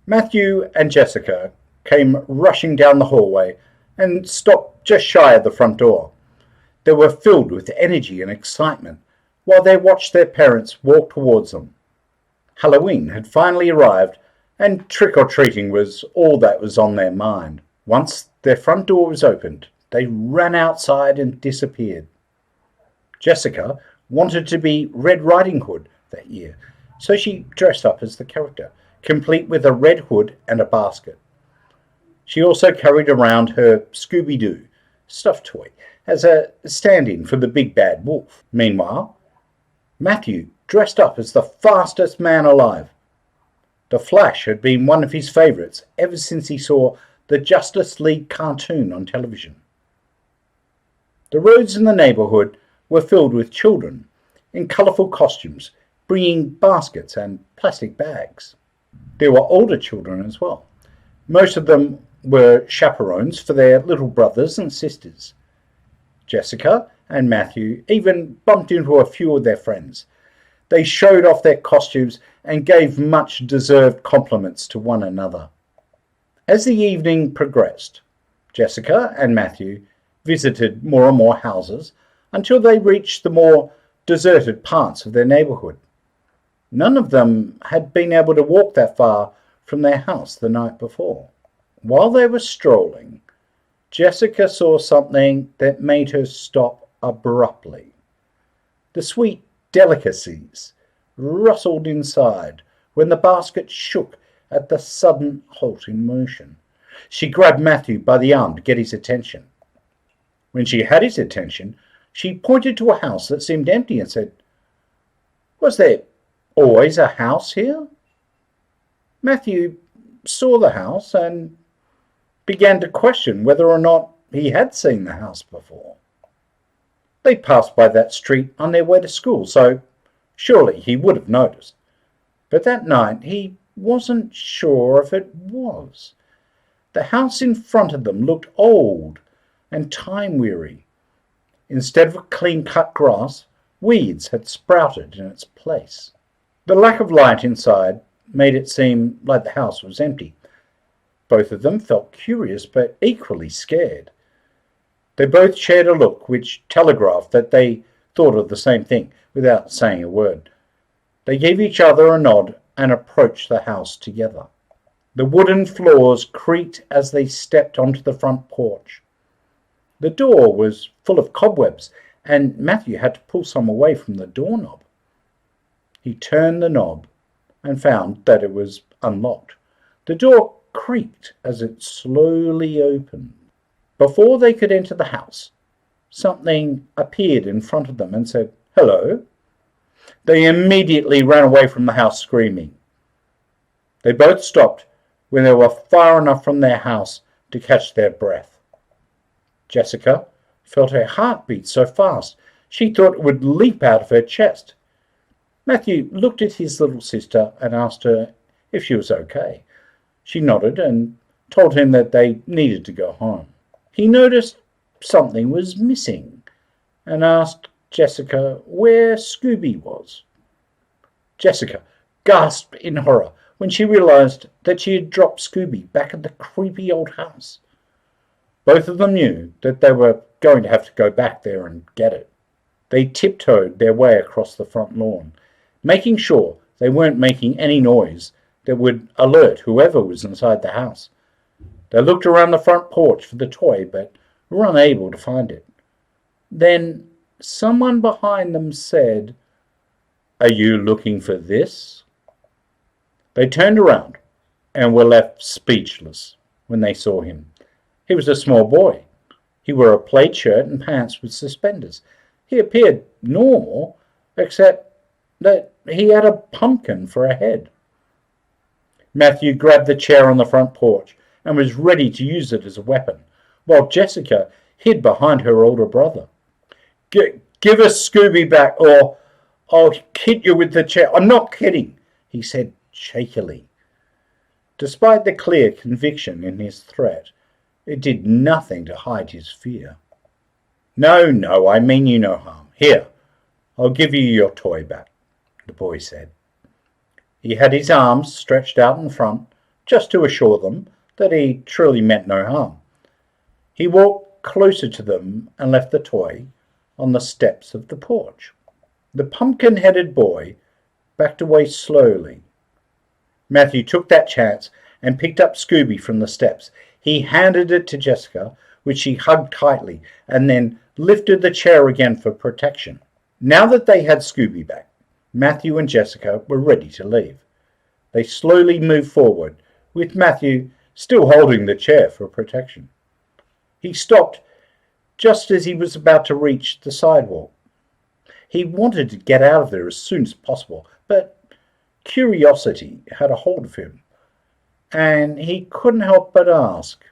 Matthew and Jessica came rushing down the hallway and stopped just shy of the front door. They were filled with energy and excitement while they watched their parents walk towards them. Halloween had finally arrived, and trick-or-treating was all that was on their mind. Once their front door was opened, they ran outside and disappeared. Jessica wanted to be Red Riding Hood that year, so she dressed up as the character, complete with a red hood and a basket. She also carried around her Scooby-Doo stuffed toy as a stand-in for the big bad wolf. Meanwhile, Matthew dressed up as the fastest man alive. The Flash had been one of his favourites ever since he saw the Justice League cartoon on television. The roads in the neighbourhood were filled with children in colourful costumes, bringing baskets and plastic bags. There were older children as well. Most of them were chaperones for their little brothers and sisters. Jessica and Matthew even bumped into a few of their friends. They showed off their costumes and gave much deserved compliments to one another. As the evening progressed, Jessica and Matthew visited more and more houses until they reached the more deserted parts of their neighbourhood. None of them had been able to walk that far from their house the night before. While they were strolling, Jessica saw something that made her stop abruptly. The sweet delicacies rustled inside when the basket shook at the sudden halt in motion. She grabbed Matthew by the arm to get his attention. When she had his attention, she pointed to a house that seemed empty and said, "Was there always a house here?" Matthew saw the house and began to question whether or not he had seen the house before. They passed by that street on their way to school, so surely he would have noticed. But that night he wasn't sure if it was. The house in front of them looked old and time-weary. Instead of clean-cut grass, weeds had sprouted in its place. The lack of light inside made it seem like the house was empty. Both of them felt curious but equally scared. They both shared a look which telegraphed that they thought of the same thing without saying a word. They gave each other a nod and approached the house together. The wooden floors creaked as they stepped onto the front porch. The door was full of cobwebs, and Matthew had to pull some away from the doorknob. He turned the knob and found that it was unlocked. The door creaked as it slowly opened. Before they could enter the house, something appeared in front of them and said, "Hello." They immediately ran away from the house screaming. They both stopped when they were far enough from their house to catch their breath. Jessica felt her heart beat so fast she thought it would leap out of her chest. Matthew looked at his little sister and asked her if she was okay. She nodded and told him that they needed to go home. He noticed something was missing and asked Jessica where Scooby was. Jessica gasped in horror when she realized that she had dropped Scooby back at the creepy old house. Both of them knew that they were going to have to go back there and get it. They tiptoed their way across the front lawn, making sure they weren't making any noise that would alert whoever was inside the house. They looked around the front porch for the toy, but were unable to find it. Then someone behind them said, "Are you looking for this?" They turned around and were left speechless when they saw him. He was a small boy. He wore a plaid shirt and pants with suspenders. He appeared normal, except that he had a pumpkin for a head. Matthew grabbed the chair on the front porch and was ready to use it as a weapon, while Jessica hid behind her older brother. "Give us Scooby back, or I'll hit you with the chair." "I'm not kidding," he said shakily. Despite the clear conviction in his threat, it did nothing to hide his fear. No, I mean you no harm. Here, I'll give you your toy back," the boy said. He had his arms stretched out in front, just to assure them that he truly meant no harm. He walked closer to them and left the toy on the steps of the porch. The pumpkin-headed boy backed away slowly. Matthew took that chance and picked up Scooby from the steps. He handed it to Jessica, which she hugged tightly, and then lifted the chair again for protection. Now that they had Scooby back, Matthew and Jessica were ready to leave. They slowly moved forward, with Matthew still holding the chair for protection. He stopped just as he was about to reach the sidewalk. He wanted to get out of there as soon as possible, but curiosity had a hold of him, and he couldn't help but ask,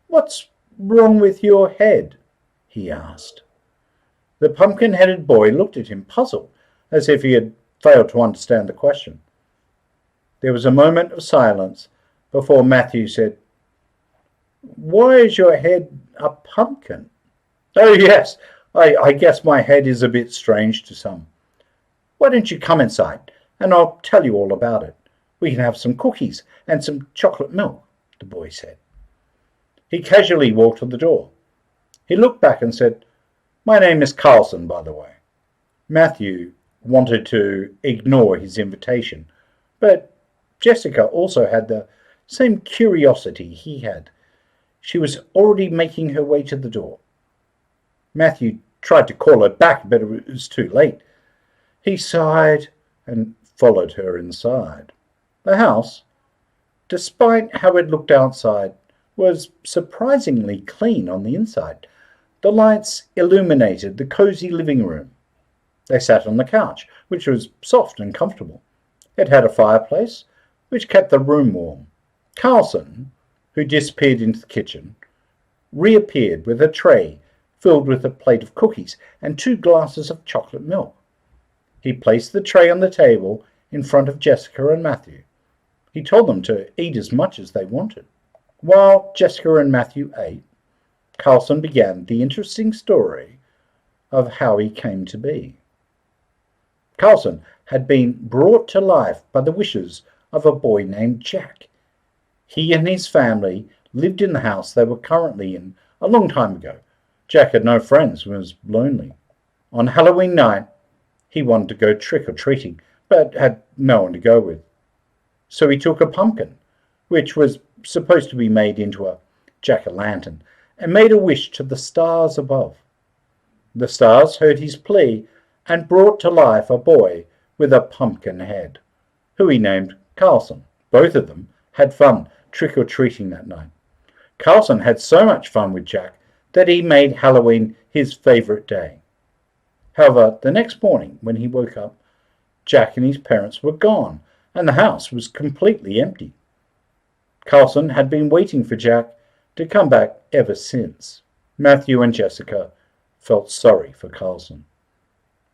"What's wrong with your head?" he asked. The pumpkin-headed boy looked at him, puzzled, as if he had failed to understand the question. There was a moment of silence before Matthew said, "Why is your head a pumpkin?" "Oh, yes, I guess my head is a bit strange to some. Why don't you come inside, and I'll tell you all about it. We can have some cookies and some chocolate milk," the boy said. He casually walked to the door. He looked back and said, "My name is Carlson, by the way." Matthew wanted to ignore his invitation, but Jessica also had the same curiosity he had. She was already making her way to the door. Matthew tried to call her back, but it was too late. He sighed and followed her inside. The house, despite how it looked outside, was surprisingly clean on the inside. The lights illuminated the cozy living room. They sat on the couch, which was soft and comfortable. It had a fireplace, which kept the room warm. Carlson, who disappeared into the kitchen, reappeared with a tray filled with a plate of cookies and 2 glasses of chocolate milk. He placed the tray on the table in front of Jessica and Matthew. He told them to eat as much as they wanted. While Jessica and Matthew ate, Carlson began the interesting story of how he came to be. Carlson had been brought to life by the wishes of a boy named Jack. He and his family lived in the house they were currently in a long time ago. Jack had no friends and was lonely. On Halloween night, he wanted to go trick-or-treating, but had no one to go with. So he took a pumpkin, which was supposed to be made into a jack-o'-lantern, and made a wish to the stars above. The stars heard his plea and brought to life a boy with a pumpkin head, who he named Carlson. Both of them had fun trick-or-treating that night. Carlson had so much fun with Jack that he made Halloween his favourite day. However, the next morning when he woke up, Jack and his parents were gone, and the house was completely empty. Carlson had been waiting for Jack to come back ever since. Matthew and Jessica felt sorry for Carlson.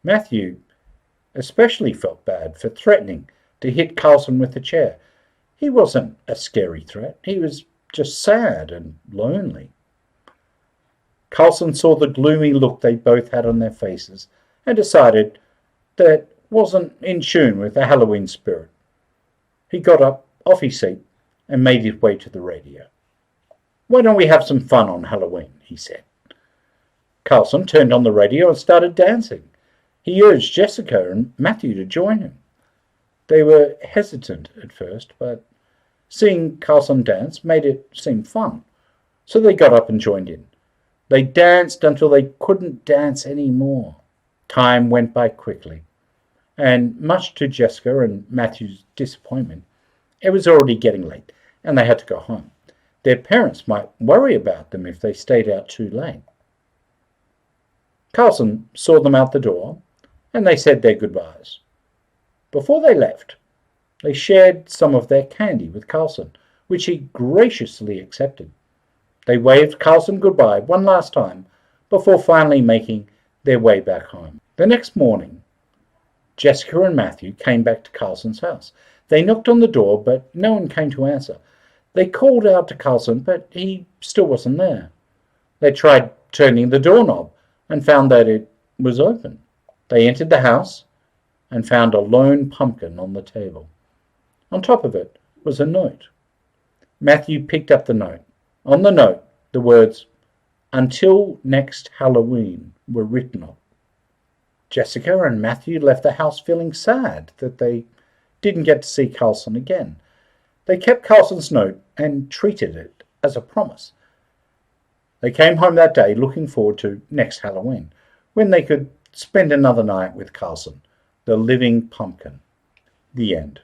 Matthew especially felt bad for threatening to hit Carlson with a chair. He wasn't a scary threat. He was just sad and lonely. Carlson saw the gloomy look they both had on their faces and decided that wasn't in tune with the Halloween spirit. He got up off his seat and made his way to the radio. "Why don't we have some fun on Halloween?" he said. Carlson turned on the radio and started dancing. He urged Jessica and Matthew to join him. They were hesitant at first, but seeing Carlson dance made it seem fun, so they got up and joined in. They danced until they couldn't dance any more. Time went by quickly, and much to Jessica and Matthew's disappointment, it was already getting late, and they had to go home. Their parents might worry about them if they stayed out too late. Carlson saw them out the door, and they said their goodbyes. Before they left, they shared some of their candy with Carlson, which he graciously accepted. They waved Carlson goodbye one last time before finally making their way back home. The next morning, Jessica and Matthew came back to Carlson's house. They knocked on the door, but no one came to answer. They called out to Carlson, but he still wasn't there. They tried turning the doorknob and found that it was open. They entered the house and found a lone pumpkin on the table. On top of it was a note. Matthew picked up the note. On the note, the words, "Until next Halloween," were written on. Jessica and Matthew left the house feeling sad that they didn't get to see Carlson again. They kept Carlson's note and treated it as a promise. They came home that day looking forward to next Halloween, when they could spend another night with Carlson, the living pumpkin. The end.